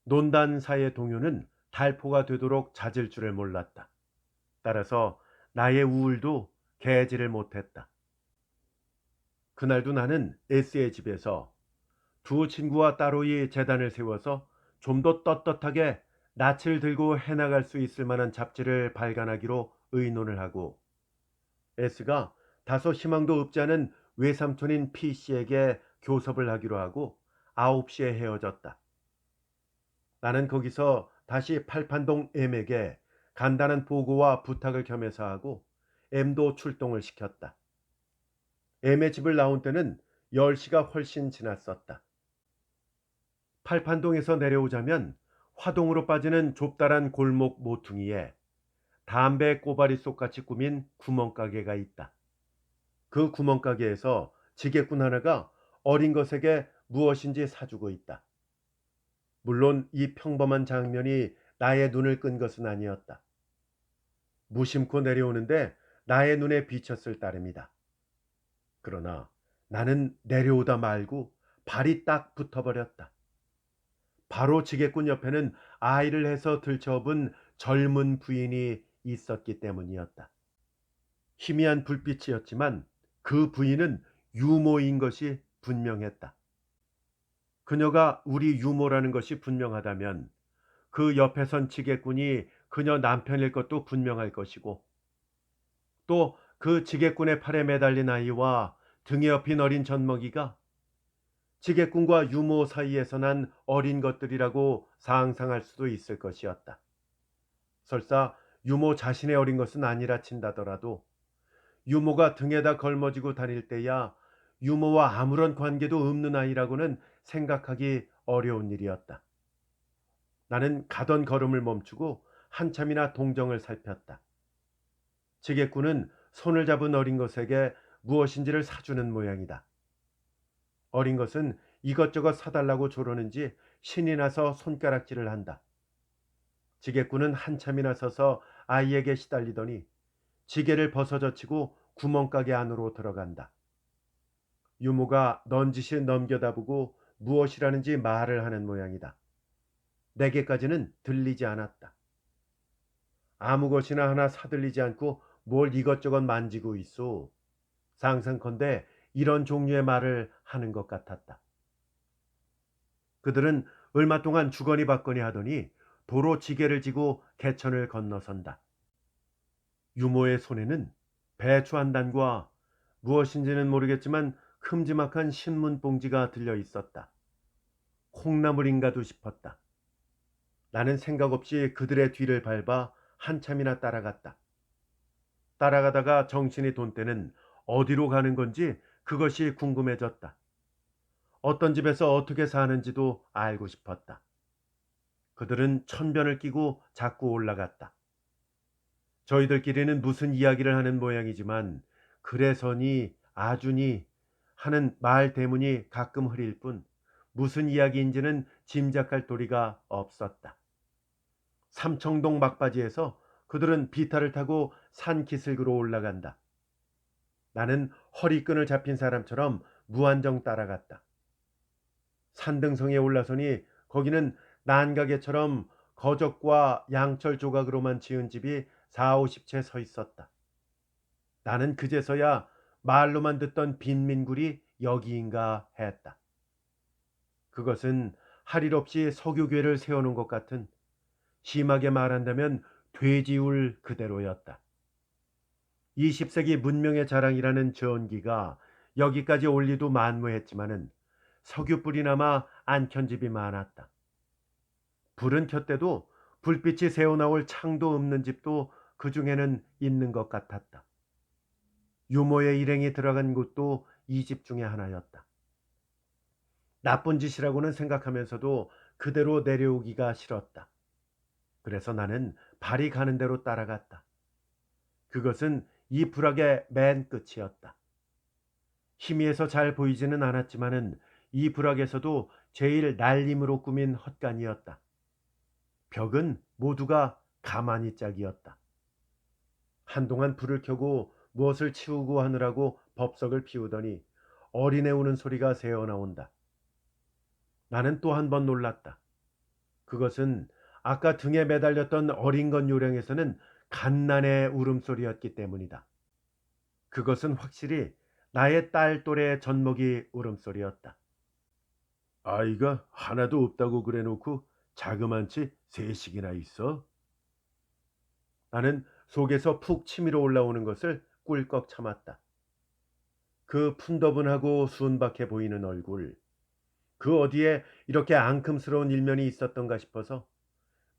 논단사의 동요는 달포가 되도록 잦을 줄을 몰랐다. 따라서 나의 우울도 개지를 못했다. 그날도 나는 S의 집에서 두 친구와 따로이 재단을 세워서 좀 더 떳떳하게 낯을 들고 해나갈 수 있을 만한 잡지를 발간하기로 의논을 하고 S가 다소 희망도 없지 않은 외삼촌인 P씨에게 교섭을 하기로 하고 9시에 헤어졌다. 나는 거기서 다시 팔판동 M에게 간단한 보고와 부탁을 겸해서 하고 M도 출동을 시켰다. M의 집을 나온 때는 10시가 훨씬 지났었다. 팔판동에서 내려오자면 화동으로 빠지는 좁다란 골목 모퉁이에 담배 꼬바리 속같이 꾸민 구멍가게가 있다. 그 구멍가게에서 지게꾼 하나가 어린 것에게 무엇인지 사주고 있다. 물론 이 평범한 장면이 나의 눈을 끈 것은 아니었다. 무심코 내려오는데 나의 눈에 비쳤을 따름이다. 그러나 나는 내려오다 말고 발이 딱 붙어버렸다. 바로 지게꾼 옆에는 아이를 해서 들쳐업은 젊은 부인이 있었기 때문이었다. 희미한 불빛이었지만 그 부인은 유모인 것이 분명했다. 그녀가 우리 유모라는 것이 분명하다면 그 옆에 선 지게꾼이 그녀 남편일 것도 분명할 것이고, 또 그 지게꾼의 팔에 매달린 아이와 등에 업힌 어린 젖먹이가 지게꾼과 유모 사이에서 난 어린 것들이라고 상상할 수도 있을 것이었다. 설사 유모 자신의 어린 것은 아니라 친다더라도 유모가 등에다 걸머지고 다닐 때야 유모와 아무런 관계도 없는 아이라고는 생각하기 어려운 일이었다. 나는 가던 걸음을 멈추고 한참이나 동정을 살폈다. 지게꾼은 손을 잡은 어린 것에게 무엇인지를 사주는 모양이다. 어린 것은 이것저것 사달라고 조르는지 신이 나서 손가락질을 한다. 지게꾼은 한참이나 서서 아이에게 시달리더니 지게를 벗어젖히고 구멍가게 안으로 들어간다. 유모가 넌지시 넘겨다보고 무엇이라는지 말을 하는 모양이다. 내게까지는 들리지 않았다. 아무 것이나 하나 사들리지 않고 뭘 이것저것 만지고 있어. 상상컨대 이런 종류의 말을 하는 것 같았다. 그들은 얼마 동안 주거니 받거니 하더니 도로 지게를 지고 개천을 건너선다. 유모의 손에는 배추 한 단과 무엇인지는 모르겠지만 큼지막한 신문 봉지가 들려 있었다. 콩나물인가도 싶었다. 나는 생각 없이 그들의 뒤를 밟아 한참이나 따라갔다. 따라가다가 정신이 돈 때는 어디로 가는 건지 그것이 궁금해졌다. 어떤 집에서 어떻게 사는지도 알고 싶었다. 그들은 천변을 끼고 자꾸 올라갔다. 저희들끼리는 무슨 이야기를 하는 모양이지만 그래서니 아주니 하는 말 대문이 가끔 흐릴 뿐 무슨 이야기인지는 짐작할 도리가 없었다. 삼청동 막바지에서 그들은 비탈을 타고 산 기슭으로 올라간다. 나는 허리끈을 잡힌 사람처럼 무한정 따라갔다. 산등성에 올라서니 거기는 난가게처럼 거적과 양철 조각으로만 지은 집이 4, 50채 서 있었다. 나는 그제서야 말로만 듣던 빈민굴이 여기인가 했다. 그것은 할 일 없이 석유궤를 세워놓은 것 같은, 심하게 말한다면 돼지울 그대로였다. 20세기 문명의 자랑이라는 전기가 여기까지 올 리도 만무했지만은 석유불이 남아 안 켠 집이 많았다. 불은 켰대도 불빛이 새어나올 창도 없는 집도 그 중에는 있는 것 같았다. 유모의 일행이 들어간 곳도 이 집 중에 하나였다. 나쁜 짓이라고는 생각하면서도 그대로 내려오기가 싫었다. 그래서 나는 발이 가는 대로 따라갔다. 그것은 이 부락의 맨 끝이었다. 희미해서 잘 보이지는 않았지만은 이 부락에서도 제일 날림으로 꾸민 헛간이었다. 벽은 모두가 가만히 짝이었다. 한동안 불을 켜고 무엇을 치우고 하느라고 법석을 피우더니 어린애 우는 소리가 새어나온다. 나는 또 한 번 놀랐다. 그것은 아까 등에 매달렸던 어린 것 요령에서는 갓난의 울음소리였기 때문이다. 그것은 확실히 나의 딸 또래 젖먹이 울음소리였다. 아이가 하나도 없다고 그래놓고 자그만치 셋씩이나 있어? 나는 속에서 푹 치밀어 올라오는 것을 꿀꺽 참았다. 그 푼더분하고 순박해 보이는 얼굴, 그 어디에 이렇게 앙큼스러운 일면이 있었던가 싶어서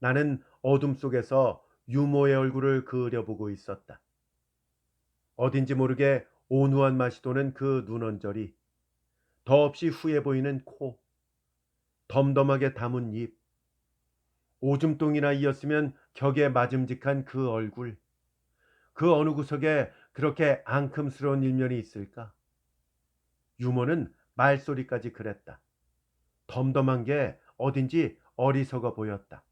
나는 어둠 속에서 유모의 얼굴을 그려보고 있었다. 어딘지 모르게 온후한 맛이 도는 그 눈언저리, 더없이 후해 보이는 코, 덤덤하게 담은 입, 오줌똥이나 이었으면 격에 맞음직한 그 얼굴, 그 어느 구석에 그렇게 앙큼스러운 일면이 있을까? 유머는 말소리까지 그랬다. 덤덤한 게 어딘지 어리석어 보였다.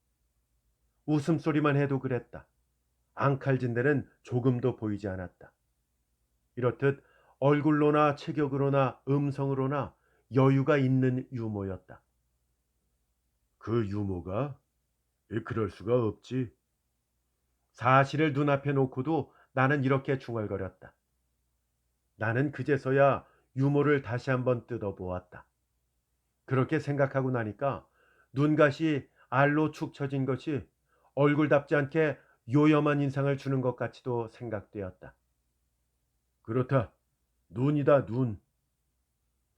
웃음소리만 해도 그랬다. 앙칼진 데는 조금도 보이지 않았다. 이렇듯 얼굴로나 체격으로나 음성으로나 여유가 있는 유모였다. 그 유모가? 그럴 수가 없지. 사실을 눈앞에 놓고도 나는 이렇게 중얼거렸다. 나는 그제서야 유모를 다시 한번 뜯어보았다. 그렇게 생각하고 나니까 눈갓이 알로 축 처진 것이 얼굴답지 않게 요염한 인상을 주는 것 같이도 생각되었다. 그렇다. 눈이다, 눈.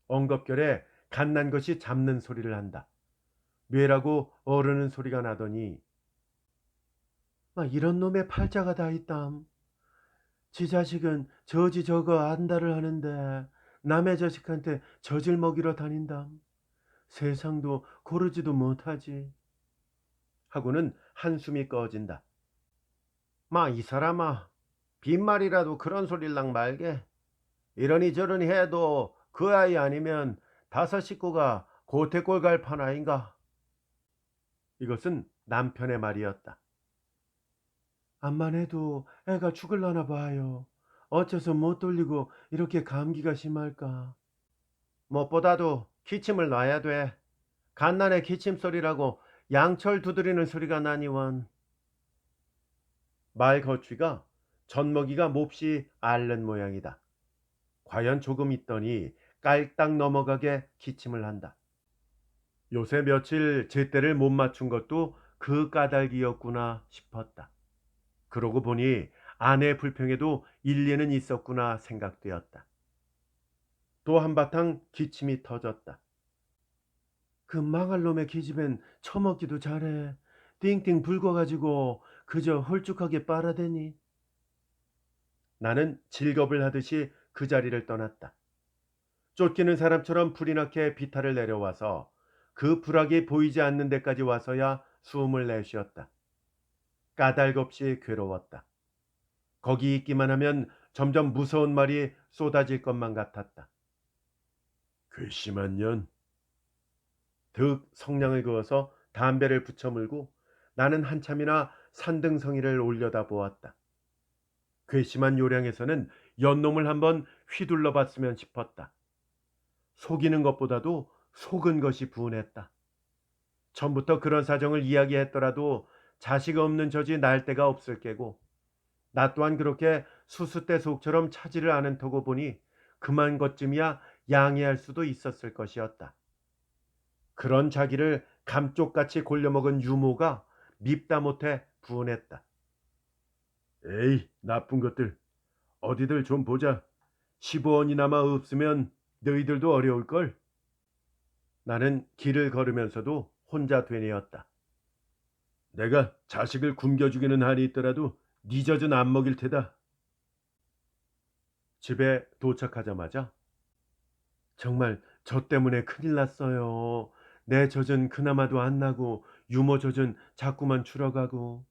엉겁결에 갓난 것이 잡는 소리를 한다. 뇌라고 어르는 소리가 나더니 이런 놈의 팔자가 다 있담. 지 자식은 저지 저거 안다를 하는데 남의 자식한테 젖을 먹이러 다닌담. 세상도 고르지도 못하지. 하고는 한숨이 꺼진다. 이 사람아, 빈말이라도 그런 소릴랑 말게. 이러니 저러니 해도 그 아이 아니면 다섯 식구가 고태골 갈 판 아인가. 이것은 남편의 말이었다. 암만 해도 애가 죽을라나 봐요. 어째서 못 돌리고 이렇게 감기가 심할까. 무엇보다도 기침을 놔야 돼. 갓난의 기침 소리라고 양철 두드리는 소리가 나니원. 말 거취가 젖먹이가 몹시 앓는 모양이다. 과연 조금 있더니 깔딱 넘어가게 기침을 한다. 요새 며칠 제때를 못 맞춘 것도 그 까닭이었구나 싶었다. 그러고 보니 아내 불평에도 일리는 있었구나 생각되었다. 또 한바탕 기침이 터졌다. 그 망할 놈의 기집엔 처먹기도 잘해. 띵띵 붉어가지고 그저 홀쭉하게 빨아대니. 나는 질겁을 하듯이 그 자리를 떠났다. 쫓기는 사람처럼 불이 나게 비탈을 내려와서 그 불악이 보이지 않는 데까지 와서야 숨을 내쉬었다. 까닭없이 괴로웠다. 거기 있기만 하면 점점 무서운 말이 쏟아질 것만 같았다. 괘씸한 년. 득 성냥을 그어서 담배를 붙여 물고 나는 한참이나 산등성이를 올려다 보았다. 괘씸한 요량에서는 연놈을 한번 휘둘러 봤으면 싶었다. 속이는 것보다도 속은 것이 분했다. 처음부터 그런 사정을 이야기했더라도 자식 없는 젖이 날 데가 없을 게고 나 또한 그렇게 수수때 속처럼 차지를 않은 터고 보니 그만 것쯤이야 양해할 수도 있었을 것이었다. 그런 자기를 감쪽같이 골려먹은 유모가 밉다 못해 분했다. 에이, 나쁜 것들. 어디들 좀 보자. 15원이나마 없으면 너희들도 어려울걸. 나는 길을 걸으면서도 혼자 되뇌었다. 내가 자식을 굶겨 죽이는 한이 있더라도 네 젖은 안 먹일 테다. 집에 도착하자마자 정말 저 때문에 큰일 났어요. 내 젖은 그나마도 안 나고 유모 젖은 자꾸만 줄어가고.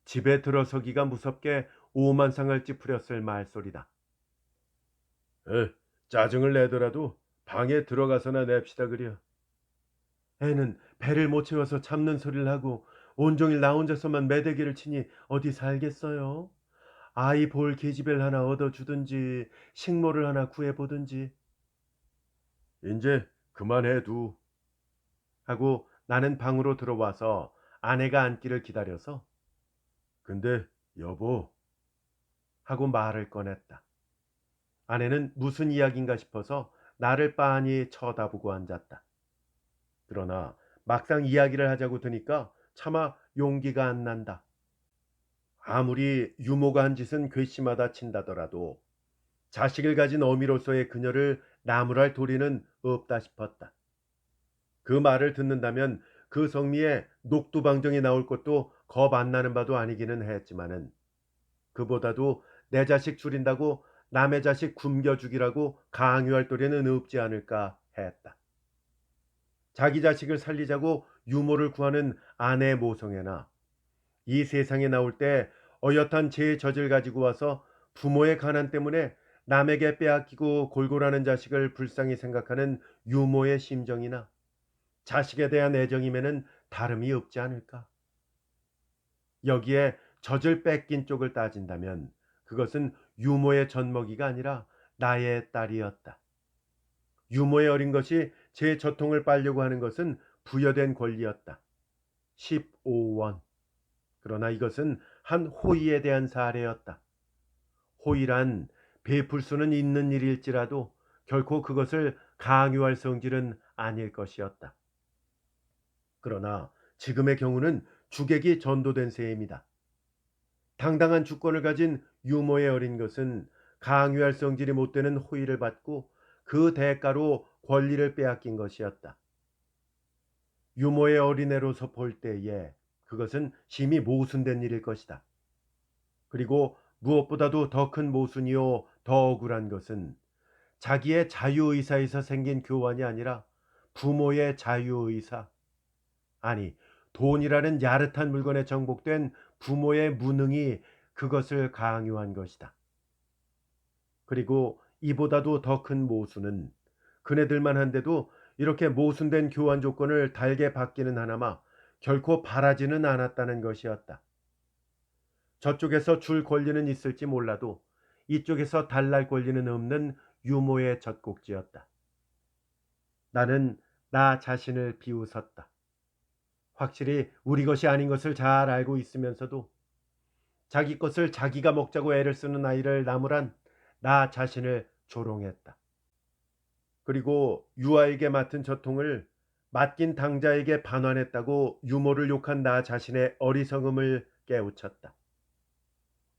집에 들어서기가 무섭게 오만상을 찌푸렸을 말소리다. 짜증을 내더라도 방에 들어가서나 냅시다 그려. 애는 배를 못 채워서 참는 소리를 하고 온종일 나 혼자서만 매대기를 치니 어디 살겠어요? 아이 볼 계집애를 하나 얻어주든지 식모를 하나 구해보든지. 이제 그만해두. 하고 나는 방으로 들어와서 아내가 앉기를 기다려서 근데 여보 하고 말을 꺼냈다. 아내는 무슨 이야기인가 싶어서 나를 빤히 쳐다보고 앉았다. 그러나 막상 이야기를 하자고 드니까 차마 용기가 안 난다. 아무리 유모가 한 짓은 괘씸하다 친다더라도 자식을 가진 어미로서의 그녀를 나무랄 도리는 없다 싶었다. 그 말을 듣는다면 그 성미에 녹두방정이 나올 것도 겁 안 나는 바도 아니기는 했지만은 그보다도 내 자식 줄인다고 남의 자식 굶겨 죽이라고 강요할 도리는 없지 않을까 했다. 자기 자식을 살리자고 유모를 구하는 아내 모성애나 이 세상에 나올 때 어엿한 제 젖을 가지고 와서 부모의 가난 때문에 남에게 빼앗기고 골골하는 자식을 불쌍히 생각하는 유모의 심정이나 자식에 대한 애정임에는 다름이 없지 않을까. 여기에 젖을 뺏긴 쪽을 따진다면 그것은 유모의 젖먹이가 아니라 나의 딸이었다. 유모의 어린 것이 제 젖통을 빨려고 하는 것은 부여된 권리였다. 15원. 그러나 이것은 한 호의에 대한 사례였다. 호의란 베풀 수는 있는 일일지라도 결코 그것을 강요할 성질은 아닐 것이었다. 그러나 지금의 경우는 주객이 전도된 셈입니다. 당당한 주권을 가진 유모의 어린 것은 강요할 성질이 못 되는 호의를 받고 그 대가로 권리를 빼앗긴 것이었다. 유모의 어린애로서 볼 때에 그것은 심히 모순된 일일 것이다. 그리고 무엇보다도 더 큰 모순이요 더 억울한 것은 자기의 자유의사에서 생긴 교환이 아니라 부모의 자유의사, 아니 돈이라는 야릇한 물건에 정복된 부모의 무능이 그것을 강요한 것이다. 그리고 이보다도 더 큰 모순은 그네들만 한데도 이렇게 모순된 교환 조건을 달게 받기는 하나마 결코 바라지는 않았다는 것이었다. 저쪽에서 줄 권리는 있을지 몰라도 이쪽에서 달랄 권리는 없는 유모의 젖꼭지였다. 나는 나 자신을 비웃었다. 확실히 우리 것이 아닌 것을 잘 알고 있으면서도 자기 것을 자기가 먹자고 애를 쓰는 아이를 나무란 나 자신을 조롱했다. 그리고 유아에게 맡은 저통을 맡긴 당자에게 반환했다고 유모를 욕한 나 자신의 어리석음을 깨우쳤다.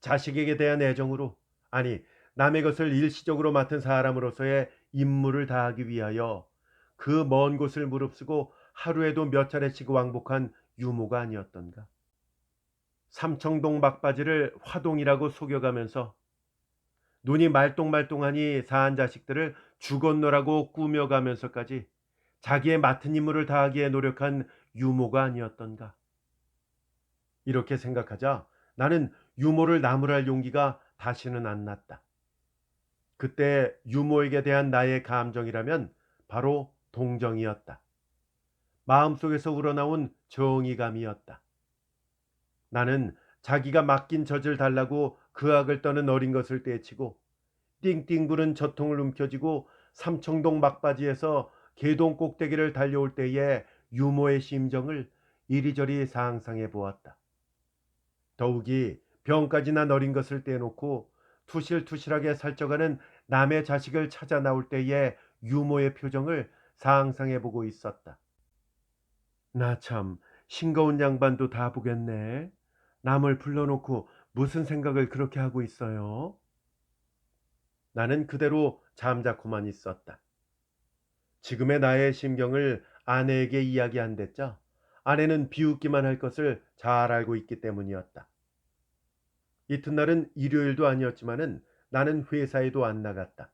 자식에게 대한 애정으로, 아니 남의 것을 일시적으로 맡은 사람으로서의 임무를 다하기 위하여 그 먼 곳을 무릅쓰고 하루에도 몇 차례씩 왕복한 유모가 아니었던가. 삼청동 막바지를 화동이라고 속여가면서 눈이 말똥말똥하니 사한 자식들을 죽었노라고 꾸며가면서까지 자기의 맡은 임무를 다하기에 노력한 유모가 아니었던가. 이렇게 생각하자 나는 유모를 나무랄 용기가 다시는 안 났다. 그때 유모에게 대한 나의 감정이라면 바로 동정이었다. 마음속에서 우러나온 정의감이었다. 나는 자기가 맡긴 젖을 달라고 그 악을 떠는 어린 것을 떼치고 띵띵 부는 저통을 움켜쥐고 삼청동 막바지에서 개동 꼭대기를 달려올 때의 유모의 심정을 이리저리 상상해 보았다. 더욱이 병까지 난 어린 것을 떼놓고 투실투실하게 살쪄가는 남의 자식을 찾아 나올 때의 유모의 표정을 상상해 보고 있었다. 나 참 싱거운 양반도 다 보겠네. 남을 불러놓고 무슨 생각을 그렇게 하고 있어요? 나는 그대로 잠자코만 있었다. 지금의 나의 심경을 아내에게 이야기한댔자 아내는 비웃기만 할 것을 잘 알고 있기 때문이었다. 이튿날은 일요일도 아니었지만은 나는 회사에도 안 나갔다.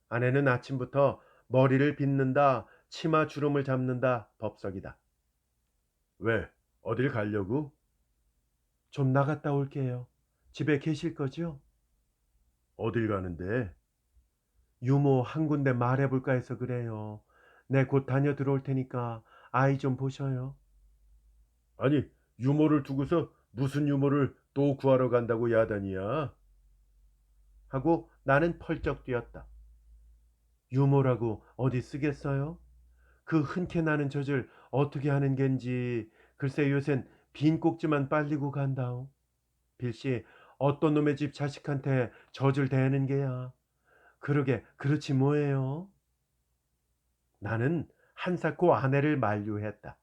아내는 아침부터 머리를 빗는다, 치마 주름을 잡는다 법석이다. 왜? 어딜 가려고? 좀 나갔다 올게요. 집에 계실 거죠? 어딜 가는데? 유모 한 군데 말해볼까 해서 그래요. 내 곧 다녀 들어올 테니까 아이 좀 보셔요. 아니, 유모를 두고서 무슨 유모를 또 구하러 간다고 야단이야? 하고 나는 펄쩍 뛰었다. 유모라고 어디 쓰겠어요? 그 흔쾌 나는 젖을 어떻게 하는 겐지 글쎄 요샌 빈 꼭지만 빨리고 간다오. 빌씨 어떤 놈의 집 자식한테 젖을 대는 게야. 그러게 그렇지 뭐예요. 나는 한사코 아내를 만류했다.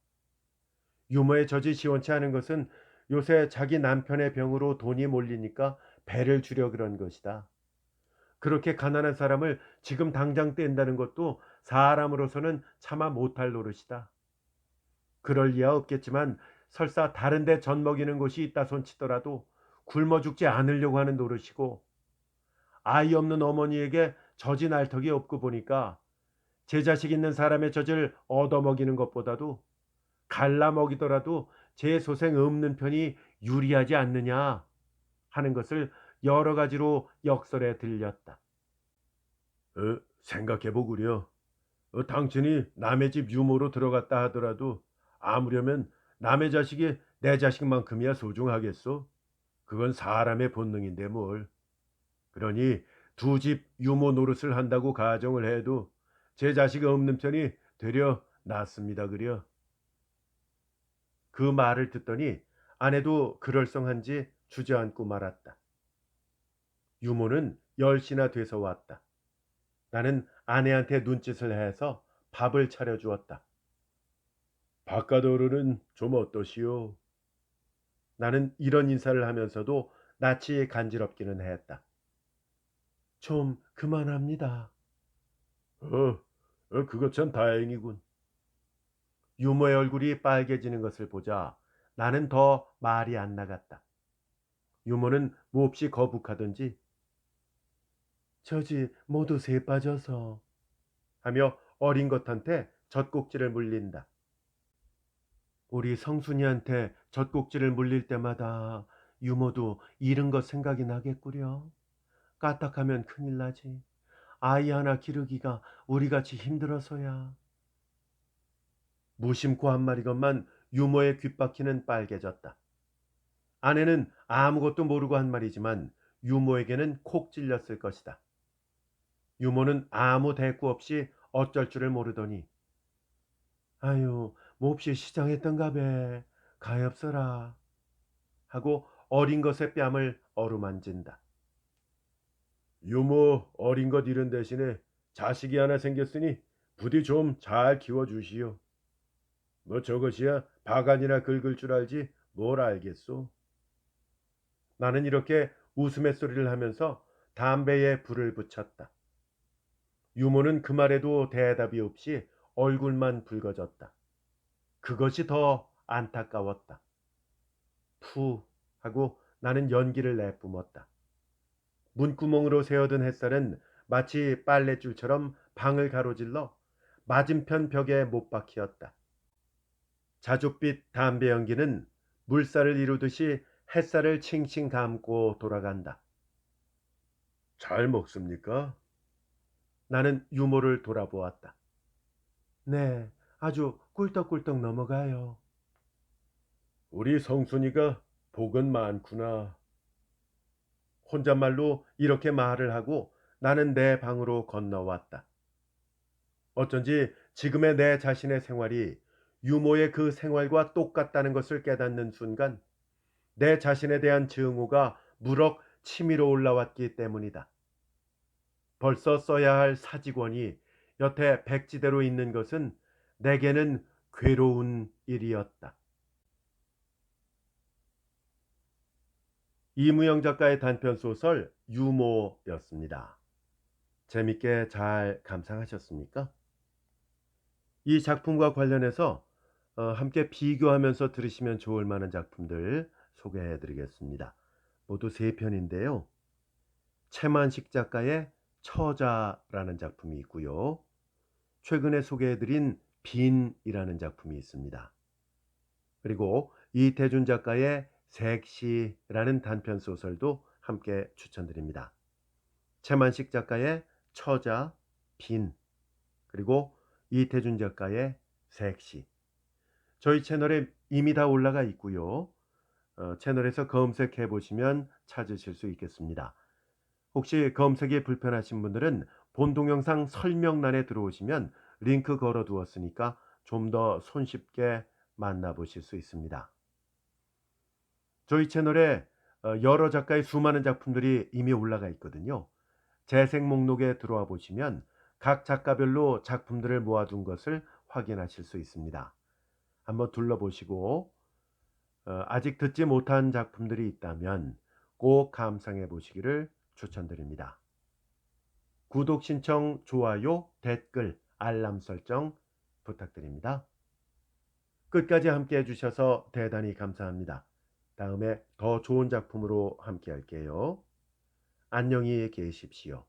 유모의 젖이 시원치 않은 것은 요새 자기 남편의 병으로 돈이 몰리니까 배를 주려 그런 것이다. 그렇게 가난한 사람을 지금 당장 뗀다는 것도 사람으로서는 차마 못할 노릇이다. 그럴 리야 없겠지만 설사 다른 데 젖 먹이는 곳이 있다 손치더라도 굶어 죽지 않으려고 하는 노릇이고 아이 없는 어머니에게 젖이 날 턱이 없고 보니까 제 자식 있는 사람의 젖을 얻어먹이는 것보다도 갈라 먹이더라도 제 소생 없는 편이 유리하지 않느냐 하는 것을 여러 가지로 역설에 들렸다. 생각해보구려. 당신이 남의 집 유모로 들어갔다 하더라도 아무려면 남의 자식이 내 자식만큼이야 소중하겠소? 그건 사람의 본능인데 뭘. 그러니 두 집 유모 노릇을 한다고 가정을 해도 제 자식 없는 편이 되려 낫습니다 그려. 그 말을 듣더니 아내도 그럴썽한지 주저앉고 말았다. 유모는 10시나 돼서 왔다. 나는 아내한테 눈짓을 해서 밥을 차려주었다. 바깥으로는 좀 어떠시오? 나는 이런 인사를 하면서도 낯이 간지럽기는 했다. 좀 그만합니다. 어, 그거 참 다행이군. 유모의 얼굴이 빨개지는 것을 보자 나는 더 말이 안 나갔다. 유모는 몹시 거북하던지 저지 모두 새 빠져서 하며 어린 것한테 젖꼭지를 물린다. 우리 성순이한테 젖꼭지를 물릴 때마다 유모도 잃은 것 생각이 나겠구려. 까딱하면 큰일 나지. 아이 하나 기르기가 우리같이 힘들어서야. 무심코 한 마리건만 유모의 귓바퀴는 빨개졌다. 아내는 아무것도 모르고 한 말이지만 유모에게는 콕 찔렸을 것이다. 유모는 아무 대꾸 없이 어쩔 줄을 모르더니 아유 몹시 시장했던가배 가엾어라 하고 어린 것의 뺨을 어루만진다. 유모 어린 것 잃은 대신에 자식이 하나 생겼으니 부디 좀 잘 키워주시오. 뭐 저것이야 바간이나 긁을 줄 알지 뭘 알겠소. 나는 이렇게 웃음의 소리를 하면서 담배에 불을 붙였다. 유모는 그 말에도 대답이 없이 얼굴만 붉어졌다. 그것이 더 안타까웠다. 푸 하고 나는 연기를 내뿜었다. 문구멍으로 새어든 햇살은 마치 빨랫줄처럼 방을 가로질러 맞은편 벽에 못 박히었다. 자줏빛 담배 연기는 물살을 이루듯이 햇살을 칭칭 감고 돌아간다. 잘 먹습니까? 나는 유모를 돌아보았다. 네, 아주 꿀떡꿀떡 넘어가요. 우리 성순이가 복은 많구나. 혼잣말로 이렇게 말을 하고 나는 내 방으로 건너왔다. 어쩐지 지금의 내 자신의 생활이 유모의 그 생활과 똑같다는 것을 깨닫는 순간 내 자신에 대한 증오가 무럭 치밀어 올라왔기 때문이다. 벌써 써야 할 사직원이 여태 백지대로 있는 것은 내게는 괴로운 일이었다. 이무영 작가의 단편 소설 유모였습니다. 재밌게 잘 감상하셨습니까? 이 작품과 관련해서 함께 비교하면서 들으시면 좋을 만한 작품들 소개해 드리겠습니다. 모두 세 편인데요. 최만식 작가의 처자라는 작품이 있고요. 최근에 소개해 드린 빈이라는 작품이 있습니다. 그리고 이태준 작가의 색시라는 단편 소설도 함께 추천드립니다. 최만식 작가의 처자, 빈, 그리고 이태준 작가의 색시. 저희 채널에 이미 다 올라가 있고요. 채널에서 검색해 보시면 찾으실 수 있겠습니다. 혹시 검색이 불편하신 분들은 본 동영상 설명란에 들어오시면 링크 걸어 두었으니까 좀 더 손쉽게 만나보실 수 있습니다. 저희 채널에 여러 작가의 수많은 작품들이 이미 올라가 있거든요. 재생 목록에 들어와 보시면 각 작가별로 작품들을 모아둔 것을 확인하실 수 있습니다. 한번 둘러보시고 아직 듣지 못한 작품들이 있다면 꼭 감상해 보시기를 추천드립니다. 구독 신청, 좋아요, 댓글, 알람 설정 부탁드립니다. 끝까지 함께 해주셔서 대단히 감사합니다. 다음에 더 좋은 작품으로 함께 할게요. 안녕히 계십시오.